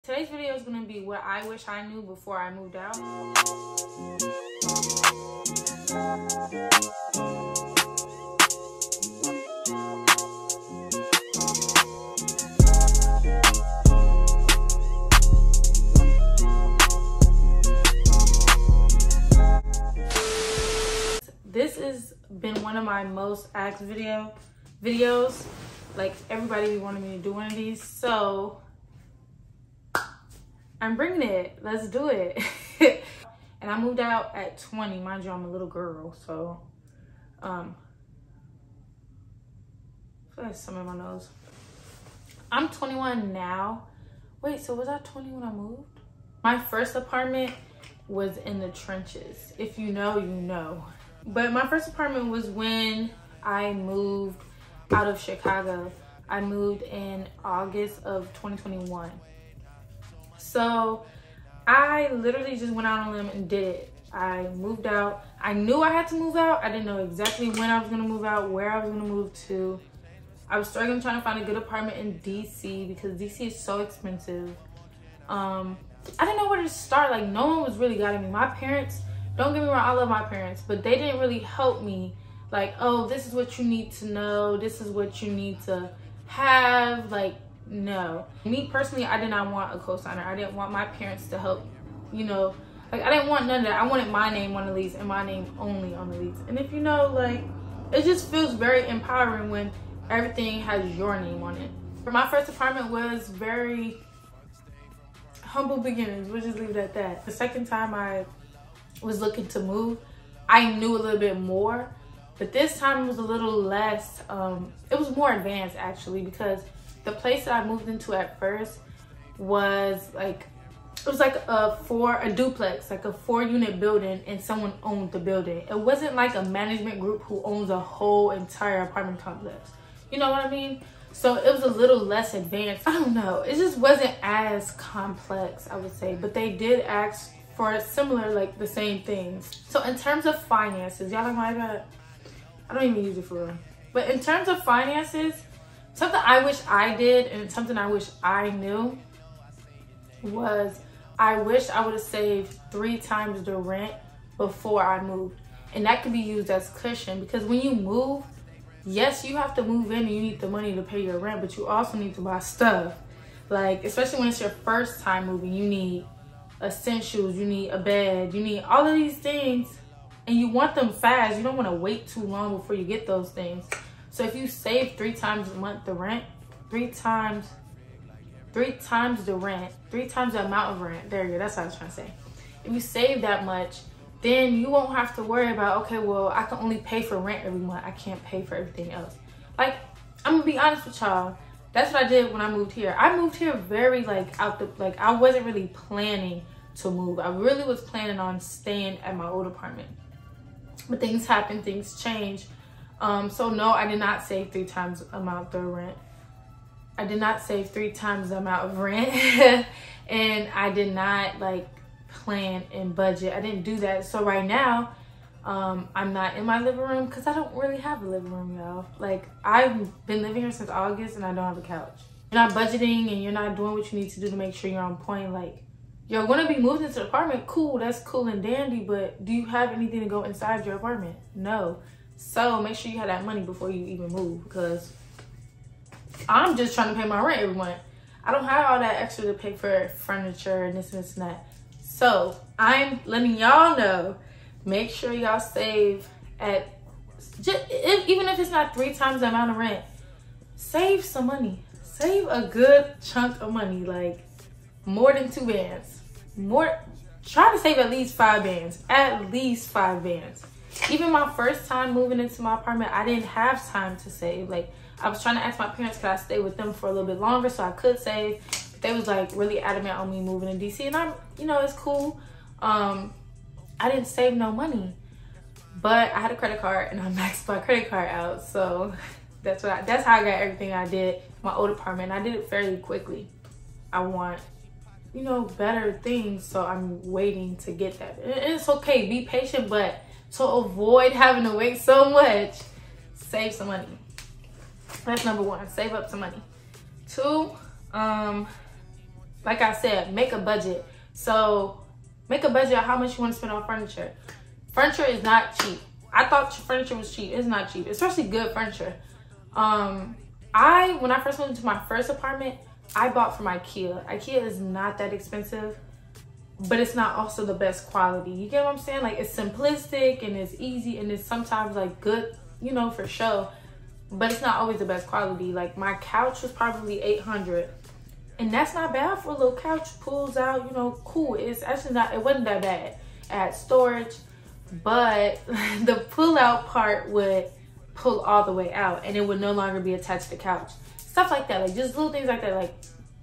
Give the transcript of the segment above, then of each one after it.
Today's video is going to be what I wish I knew before I moved out. This has been one of my most asked videos. Like, everybody wanted me to do one of these, so I'm bringing it. Let's do it. And I moved out at 20. Mind you, I'm a little girl, so I feel like something in my nose. I'm 21 now. Wait, so was I 20 when I moved? My first apartment was in the trenches. If you know, you know. But my first apartment was when I moved out of Chicago. I moved in August of 2021. So I literally just went out on a limb and did it. I moved out. I knew I had to move out. I didn't know exactly when I was gonna move out, where I was gonna move to. I was struggling trying to find a good apartment in DC because DC is so expensive. I didn't know where to start. Like, no one was really guiding me. My parents, don't get me wrong, I love my parents, but they didn't really help me. Like, oh, this is what you need to know. This is what you need to have. Like, no. Me personally, I did not want a cosigner. I didn't want my parents to help, you know. Like, I didn't want none of that. I wanted my name on the lease and my name only on the lease. And if you know, like, it just feels very empowering when everything has your name on it. For my first apartment was very humble beginnings. We'll just leave it at that. The second time I was looking to move, I knew a little bit more. But this time it was a little less, it was more advanced actually, because the place that I moved into at first was like, it was like a duplex, like a 4-unit building, and someone owned the building. It wasn't like a management group who owns a whole entire apartment complex. You know what I mean? So it was a little less advanced. I don't know. It just wasn't as complex, I would say. But they did ask for similar, like the same things. So in terms of finances, y'all like my iPad? I don't even use it for real. But in terms of finances, something I wish I did and something I wish I knew was I wish I would have saved 3 times the rent before I moved. And that could be used as cushion, because when you move, yes, you have to move in and you need the money to pay your rent, but you also need to buy stuff. Like, especially when it's your first time moving, you need essentials, you need a bed, you need all of these things, and you want them fast. You don't want to wait too long before you get those things. So if you save 3 times a month the rent, 3 times the rent, 3 times the amount of rent, there you go, that's what I was trying to say. If you save that much, then you won't have to worry about, okay, well, I can only pay for rent every month. I can't pay for everything else. Like, I'm gonna be honest with y'all. That's what I did when I moved here. I moved here very I wasn't really planning to move. I really was planning on staying at my old apartment. But things happen, things change. So no, I did not save 3 times the amount of rent. I did not save 3 times the amount of rent. And I did not like plan and budget. I didn't do that. So right now, I'm not in my living room because I don't really have a living room, y'all. Like, I've been living here since August and I don't have a couch. You're not budgeting and you're not doing what you need to do to make sure you're on point. Like, you're gonna be moved into the apartment, cool, that's cool and dandy, but do you have anything to go inside your apartment? No. So make sure you have that money before you even move, because I'm just trying to pay my rent every month. I don't have all that extra to pay for furniture and this and this and that. So I'm letting y'all know, make sure y'all save at, even if it's not 3 times the amount of rent, save some money. Save a good chunk of money, like more than 2 bands. Try to save at least 5 bands, at least 5 bands. Even my first time moving into my apartment, I didn't have time to save. Like, I was trying to ask my parents could I stay with them for a little bit longer so I could save. But they was like really adamant on me moving to DC, and I'm, you know, it's cool. I didn't save no money, but I had a credit card and I maxed my credit card out. So that's how I got everything I did in my old apartment. And I did it fairly quickly. I want, you know, better things, so I'm waiting to get that. And it's okay, be patient, but to avoid having to wait so much, save some money. That's number 1, save up some money. 2, like I said, make a budget. So make a budget of how much you want to spend on furniture. Furniture is not cheap. I thought furniture was cheap. It's not cheap, especially good furniture. When I first moved into my first apartment, I bought from IKEA. IKEA is not that expensive, but it's not also the best quality. You get what I'm saying? Like, it's simplistic and it's easy and it's sometimes like good, you know, for show, but it's not always the best quality. Like, my couch was probably $800, and that's not bad for a little couch. Pulls out, you know, cool. It's actually not, it wasn't that bad. It had storage, but the pull out part would pull all the way out and it would no longer be attached to the couch. Stuff like that, like just little things like that. Like,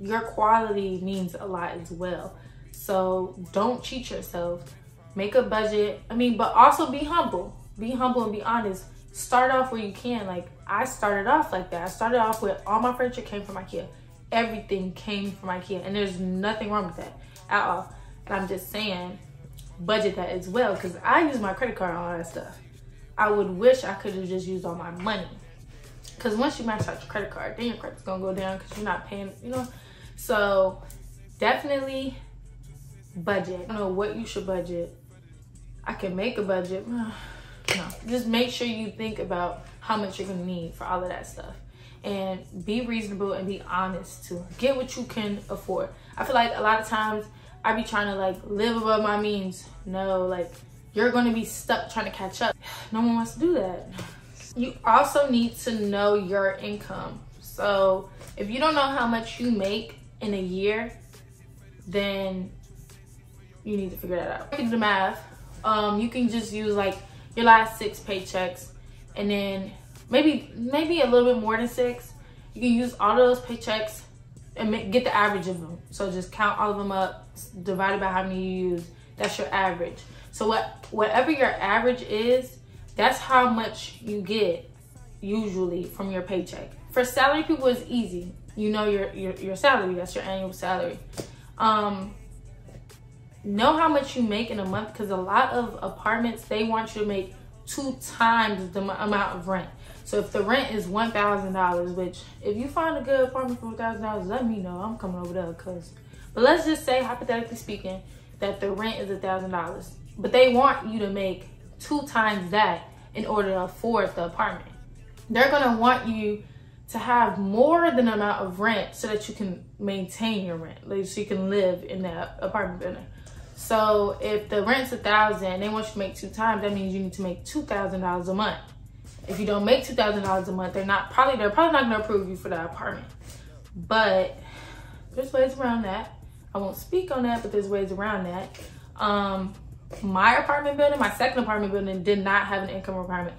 your quality means a lot as well. So don't cheat yourself. Make a budget. I mean, but also be humble. Be humble and be honest. Start off where you can. Like, I started off like that. I started off with all my furniture came from IKEA. Everything came from IKEA, and there's nothing wrong with that at all. And I'm just saying, budget that as well, because I use my credit card on all that stuff. I would wish I could have just used all my money. Because once you max out your credit card, then your credit's gonna go down because you're not paying, you know. So definitely budget. I don't know what you should budget. I can make a budget. No, just make sure you think about how much you're gonna need for all of that stuff. And be reasonable and be honest too. Get what you can afford. I feel like a lot of times I be trying to like live above my means. No, like, you're gonna be stuck trying to catch up. No one wants to do that. You also need to know your income. So if you don't know how much you make in a year, then you need to figure that out. You can do the math. You can just use like your last 6 paychecks, and then maybe a little bit more than 6. You can use all those paychecks and get the average of them. So just count all of them up, divided by how many you use. That's your average. So whatever your average is, that's how much you get usually from your paycheck. For salary people, it's easy. You know your salary, that's your annual salary. Know how much you make in a month, because a lot of apartments, they want you to make 2 times the amount of rent. So if the rent is $1,000, which if you find a good apartment for $1,000, let me know. I'm coming over there, but let's just say, hypothetically speaking, that the rent is $1,000, but they want you to make 2 times that in order to afford the apartment. They're gonna want you to have more than the amount of rent so that you can maintain your rent, like, so you can live in that apartment building. So if the rent's $1,000, they want you to make 2 times, that means you need to make $2,000 a month. If you don't make $2,000 a month, they're probably not gonna approve you for that apartment. But there's ways around that. I won't speak on that, but there's ways around that. My apartment building, my second apartment building, did not have an income requirement.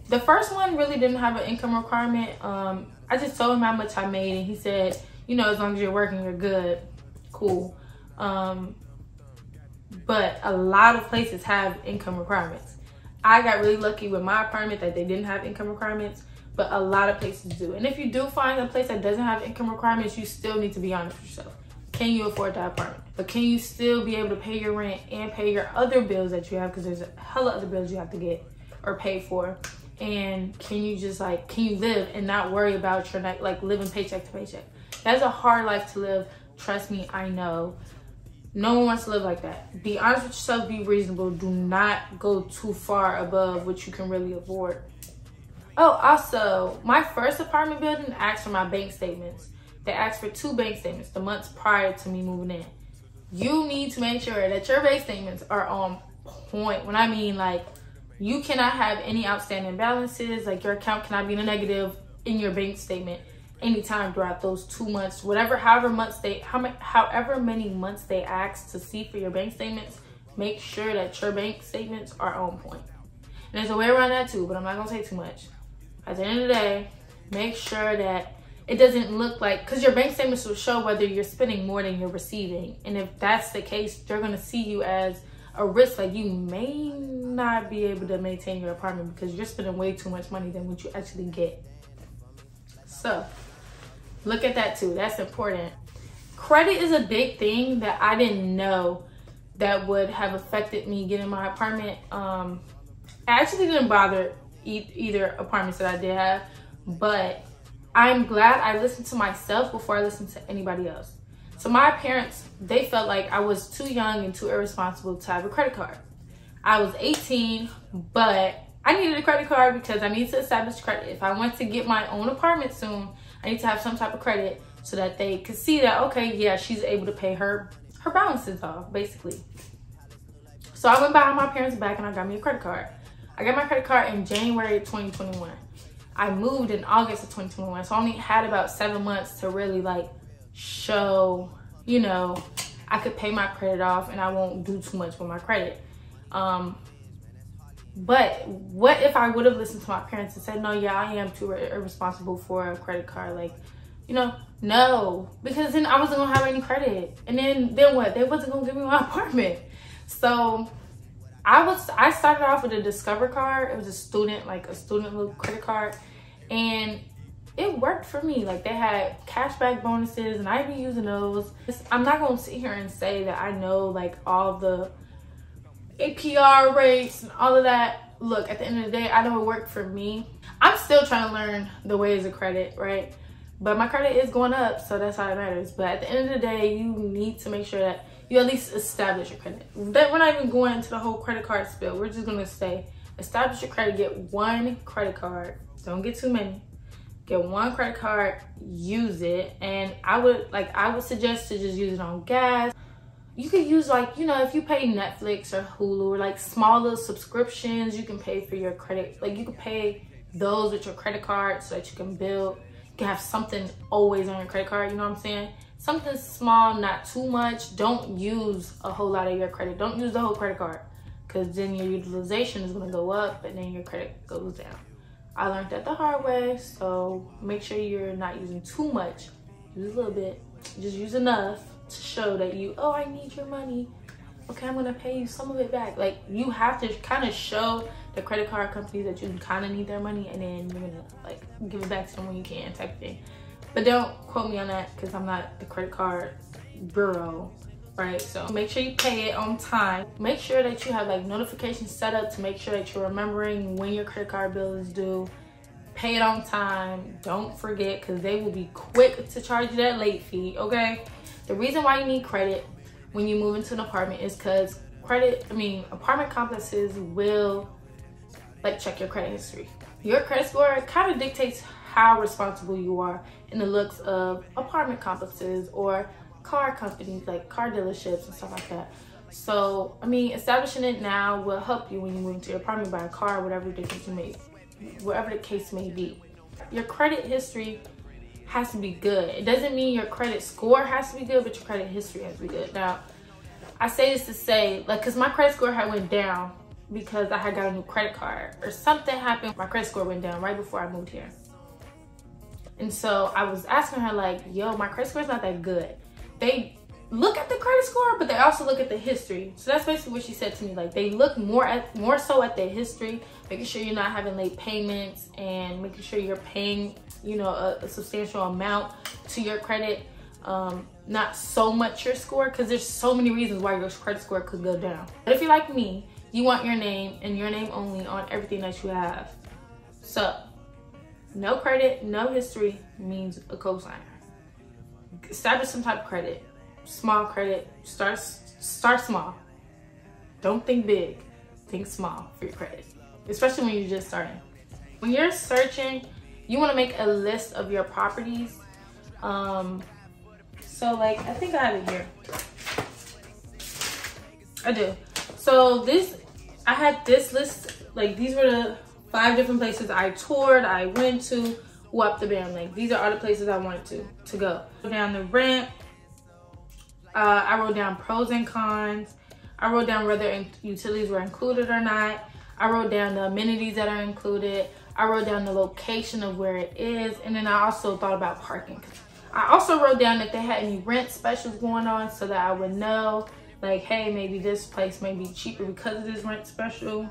The first one really didn't have an income requirement. I just told him how much I made, and he said, you know, as long as you're working, you're good. Cool. But a lot of places have income requirements. I got really lucky with my apartment that they didn't have income requirements, but a lot of places do. And if you do find a place that doesn't have income requirements, you still need to be honest with yourself. Can you afford that apartment? But can you still be able to pay your rent and pay your other bills that you have? Because there's a hella other bills you have to get or pay for. And can you just like, can you live and not worry about your, like, living paycheck to paycheck? That's a hard life to live. Trust me, I know. No one wants to live like that. Be honest with yourself, be reasonable. Do not go too far above what you can really afford. Oh, also, my first apartment building asked for my bank statements. They asked for 2 bank statements the months prior to me moving in. You need to make sure that your bank statements are on point. When I mean, like, you cannot have any outstanding balances. Like, your account cannot be in a negative in your bank statement anytime throughout those 2 months. However many months they ask to see for your bank statements, make sure that your bank statements are on point. And there's a way around that too, but I'm not gonna say too much. At the end of the day, make sure that it doesn't look like, because your bank statements will show whether you're spending more than you're receiving. And if that's the case, they're gonna see you as a risk. Like, you may not be able to maintain your apartment because you're spending way too much money than what you actually get. So look at that too, that's important. Credit is a big thing that I didn't know that would have affected me getting my apartment. I actually didn't bother either apartments that I did have, but I'm glad I listened to myself before I listened to anybody else. So my parents, they felt like I was too young and too irresponsible to have a credit card. I was 18, but I needed a credit card because I needed to establish credit. If I want to get my own apartment soon, I need to have some type of credit so that they could see that, okay, yeah, she's able to pay her balances off, basically. So I went behind my parents' back and I got me a credit card. I got my credit card in January of 2021. I moved in August of 2021, so I only had about 7 months to really like show, you know, I could pay my credit off and I won't do too much with my credit. But what if I would have listened to my parents and said, no, yeah, I am too irresponsible for a credit card, like, you know, no, because then I wasn't gonna have any credit. And then what? They wasn't gonna give me my apartment. So I started off with a Discover card. It was a student little credit card. And it worked for me. Like, they had cashback bonuses and I'd be using those. I'm not gonna sit here and say that I know like all the APR rates and all of that. Look, at the end of the day, I know it worked for me. I'm still trying to learn the ways of credit, right? But my credit is going up, so that's how it matters. But at the end of the day, you need to make sure that you at least establish your credit. We're not even going into the whole credit card spill. We're just gonna say, establish your credit, get one credit card. Don't get too many. Get one credit card, use it. And I would suggest to just use it on gas. You could use, like, you know, if you pay Netflix or Hulu or like small little subscriptions, you can pay for your credit. Like, you can pay those with your credit card so that you can build. You can have something always on your credit card, you know what I'm saying? Something small, not too much. Don't use a whole lot of your credit. Don't use the whole credit card, because then your utilization is gonna go up and then your credit goes down. I learned that the hard way, so make sure you're not using too much. Use a little bit, just use enough to show that oh, I need your money. Okay, I'm gonna pay you some of it back. Like, you have to kind of show the credit card companies that you kind of need their money, and then you're gonna like give it back to them when you can, type of thing. But don't quote me on that, because I'm not the credit card bureau, right? So make sure you pay it on time. Make sure that you have like notifications set up to make sure that you're remembering when your credit card bill is due. Pay it on time. Don't forget, because they will be quick to charge you that late fee, okay? The reason why you need credit when you move into an apartment is because apartment complexes will like check your credit history. Your credit score kind of dictates how responsible you are in the looks of apartment complexes or car companies, like car dealerships and stuff like that. So, establishing it now will help you when you move into your apartment, buy a car, whatever the case may be. Your credit history has to be good. It doesn't mean your credit score has to be good, but your credit history has to be good. Now, I say this to say, like, because my credit score had went down because I had got a new credit card or something happened. My credit score went down right before I moved here. And so I was asking her, like, yo, my credit score is not that good. They look at the credit score, but they also look at the history. So that's basically what she said to me. Like, they look more so at the history, making sure you're not having late payments and making sure you're paying, a substantial amount to your credit. Not so much your score, because there's so many reasons why your credit score could go down. But if you're like me, you want your name and your name only on everything that you have. So no credit, no history means a cosigner. Establish some type of credit. Small credit. Start small. Don't think big. Think small for your credit, especially when you're just starting. When you're searching, you want to make a list of your properties. So, like, I think I have it here. I do. So I had this list. Like, these were the 5 different places I toured, I went to, up the band. Like, these are all the places I wanted to go. Down the rent. I wrote down pros and cons. I wrote down whether utilities were included or not. I wrote down the amenities that are included. I wrote down the location of where it is. And then I also thought about parking. I also wrote down if they had any rent specials going on so that I would know, like, hey, maybe this place may be cheaper because of this rent special.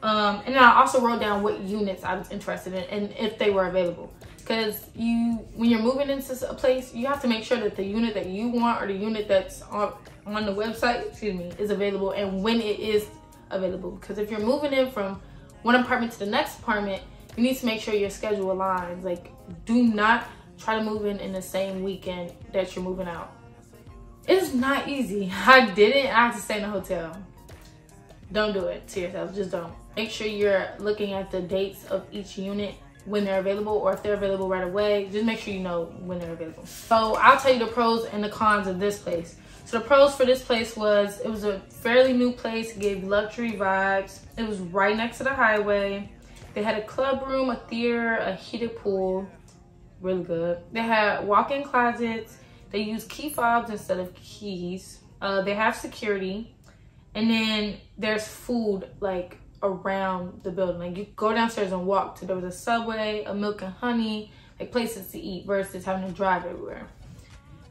And then I also wrote down what units I was interested in and if they were available. Because when you're moving into a place, you have to make sure that the unit that you want or the unit that's on the website, is available and when it is available. Because if you're moving in from one apartment to the next apartment, you need to make sure your schedule aligns. Like, do not try to move in the same weekend that you're moving out. It's not easy. I didn't. I had to stay in a hotel. Don't do it to yourself. Just don't. Make sure you're looking at the dates of each unit when they're available, or if they're available right away. Just make sure you know when they're available. So I'll tell you the pros and the cons of this place. So the pros for this place was, it was a fairly new place. It gave luxury vibes. It was right next to the highway. They had a club room, a theater, a heated pool. Really good. They had walk-in closets. They use key fobs instead of keys. They have security. And then there's food like around the building. Like you go downstairs and walk to, there was a Subway, a Milk and Honey, like places to eat versus having to drive everywhere.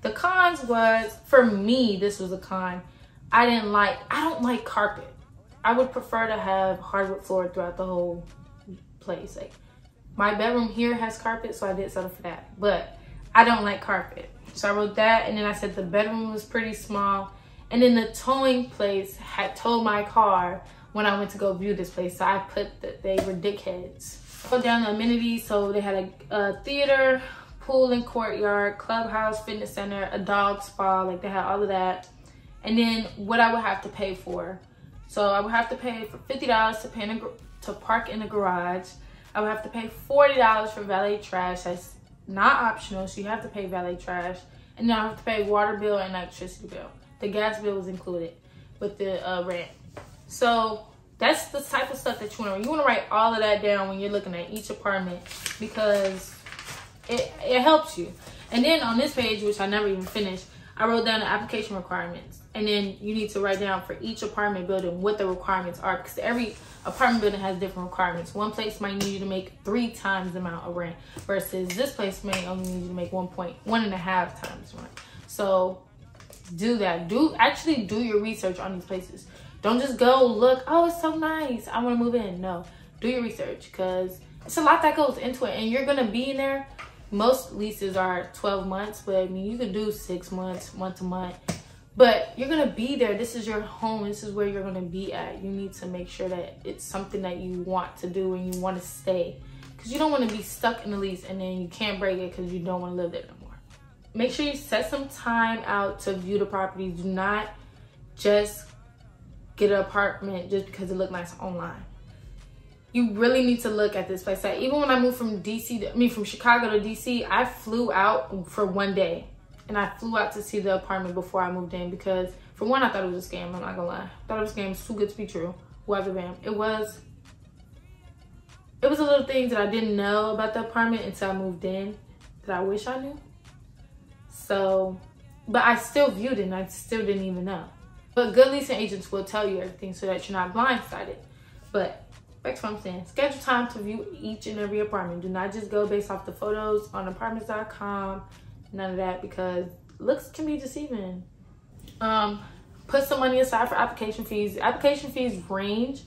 The cons was, for me, this was a con. I don't like carpet. I would prefer to have hardwood floor throughout the whole place. Like my bedroom here has carpet, so I did settle for that. But I don't like carpet. So I wrote that, and then I said the bedroom was pretty small. And then the towing place had towed my car when I went to go view this place. So I put that they were dickheads. Go down the amenities. So they had a theater, pool and courtyard, clubhouse, fitness center, a dog spa. Like they had all of that. And then what I would have to pay for. So I would have to pay for $50 to park in the garage. I would have to pay $40 for valet trash. That's not optional, so you have to pay valet trash. And then I have to pay water bill and electricity bill. The gas bill was included with the rent. So that's the type of stuff that you want to write all of that down when you're looking at each apartment, because it helps you. And then on this page, which I never even finished, I wrote down the application requirements. And then you need to write down for each apartment building what the requirements are, because every apartment building has different requirements. One place might need you to make 3 times the amount of rent, versus this place may only need you to make 1.5 times rent. So do that. Actually do your research on these places. Don't just go look, oh, it's so nice, I want to move in. No, do your research, because it's a lot that goes into it, and you're gonna be in there. Most leases are 12 months, but I mean, you could do 6 months, month to month. But you're gonna be there. This is your home. This is where you're gonna be at. You need to make sure that it's something that you want to do and you want to stay, because you don't want to be stuck in the lease and then you can't break it because you don't want to live there no more. Make sure you set some time out to view the property. Do not just get an apartment just because it looked nice online. You really need to look at this place. Like, even when I moved from from Chicago to DC, I flew out for 1 day. And I flew out to see the apartment before I moved in, because for one, I thought it was a scam. I'm not gonna lie. I thought it was a scam. It was too good to be true. Weather bam. It was a little things that I didn't know about the apartment until I moved in that I wish I knew. So, but I still viewed it and I still didn't even know. But good leasing agents will tell you everything so that you're not blindsided. But back to what I'm saying. Schedule time to view each and every apartment. Do not just go based off the photos on apartments.com. None of that, because looks can be deceiving. Put some money aside for application fees. Application fees range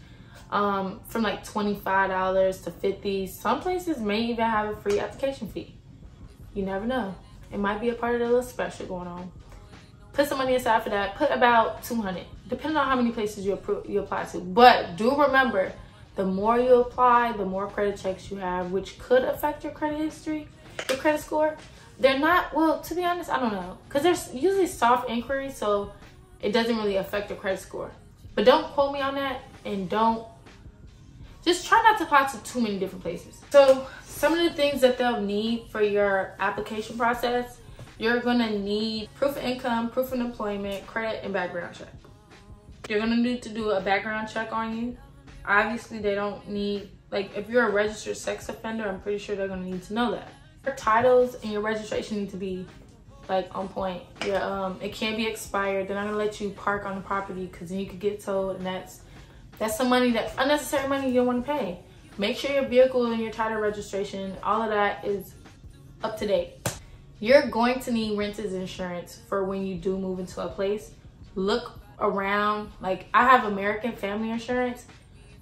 from like $25 to $50. Some places may even have a free application fee. You never know. It might be a part of the little special going on. Put some money aside for that. Put about $200, depending on how many places you apply to. But do remember, the more you apply, the more credit checks you have, which could affect your credit history, your credit score. They're not, well, to be honest, I don't know, because there's usually soft inquiries, so it doesn't really affect your credit score. But don't quote me on that, and just try not to apply to too many different places. So some of the things that they'll need for your application process, you're gonna need proof of income, proof of employment, credit, and background check. You're gonna need to do a background check on you. Obviously, they don't need, like, if you're a registered sex offender, I'm pretty sure they're gonna need to know that. Your titles and your registration need to be like on point. It can't be expired. They're not gonna let you park on the property, because then you could get towed, and that's some money, that's unnecessary money you don't want to pay. Make sure your vehicle and your title registration, all of that is up to date. You're going to need renter's insurance for when you do move into a place. Look around. Like, I have American Family Insurance.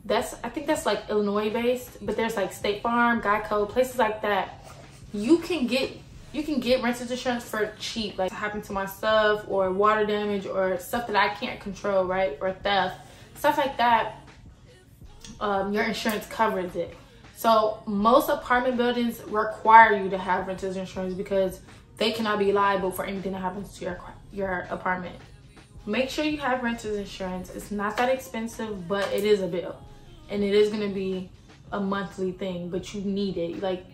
I think that's like Illinois based, but there's like State Farm, Geico, places like that. You can get renter's insurance for cheap. Like, it happened to my stuff, or water damage, or stuff that I can't control, right? Or theft, stuff like that. Your insurance covers it. So most apartment buildings require you to have renter's insurance, because they cannot be liable for anything that happens to your apartment. Make sure you have renter's insurance. It's not that expensive, but it is a bill. And it is going to be a monthly thing, but you need it. Like,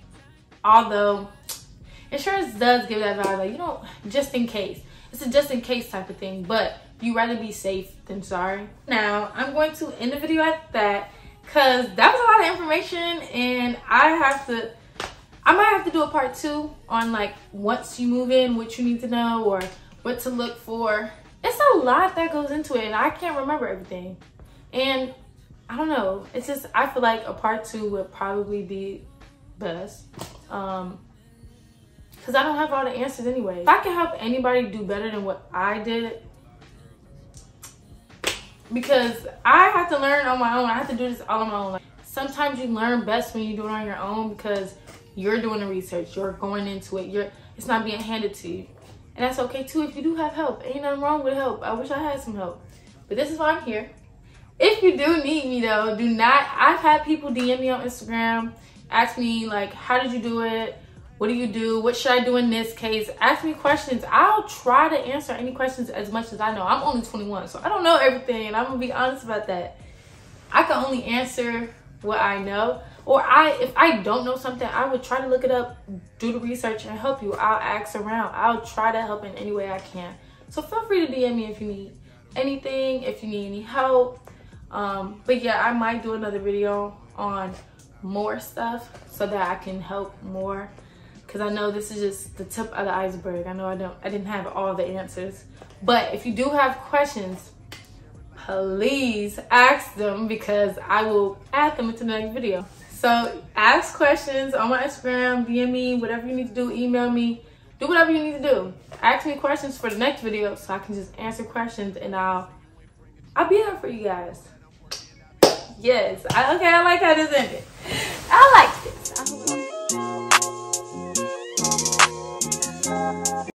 although insurance does give that vibe, like, you don't, just in case. It's a just in case type of thing, but you rather be safe than sorry. Now, I'm going to end the video at that because that was a lot of information, and I might have to do a part 2 on like once you move in, what you need to know or what to look for. It's a lot that goes into it, and I can't remember everything. And I don't know, it's just, I feel like a part 2 would probably be best. Because I don't have all the answers anyway. If I can help anybody do better than what I did, because I have to learn on my own. I have to do this all on my own. Like, sometimes you learn best when you do it on your own because you're doing the research, you're going into it, it's not being handed to you. And that's okay too if you do have help. Ain't nothing wrong with help. I wish I had some help. But this is why I'm here. If you do need me though, do not, I've had people DM me on Instagram, ask me like, how did you do it? What do you do? What should I do in this case? Ask me questions. I'll try to answer any questions as much as I know. I'm only 21, so I don't know everything, and I'm gonna be honest about that. I can only answer what I know, or if I don't know something, I would try to look it up, do the research, and help you. I'll ask around. I'll try to help in any way I can. So feel free to DM me if you need anything, if you need any help. But yeah, I might do another video on more stuff so that I can help more. Because I know this is just the tip of the iceberg. I know I didn't have all the answers. But if you do have questions, please ask them because I will add them into the next video. So ask questions on my Instagram, DM me, whatever you need to do, email me. Do whatever you need to do. Ask me questions for the next video so I can just answer questions, and I'll be there for you guys. Yes. Okay, I like how this ended. I like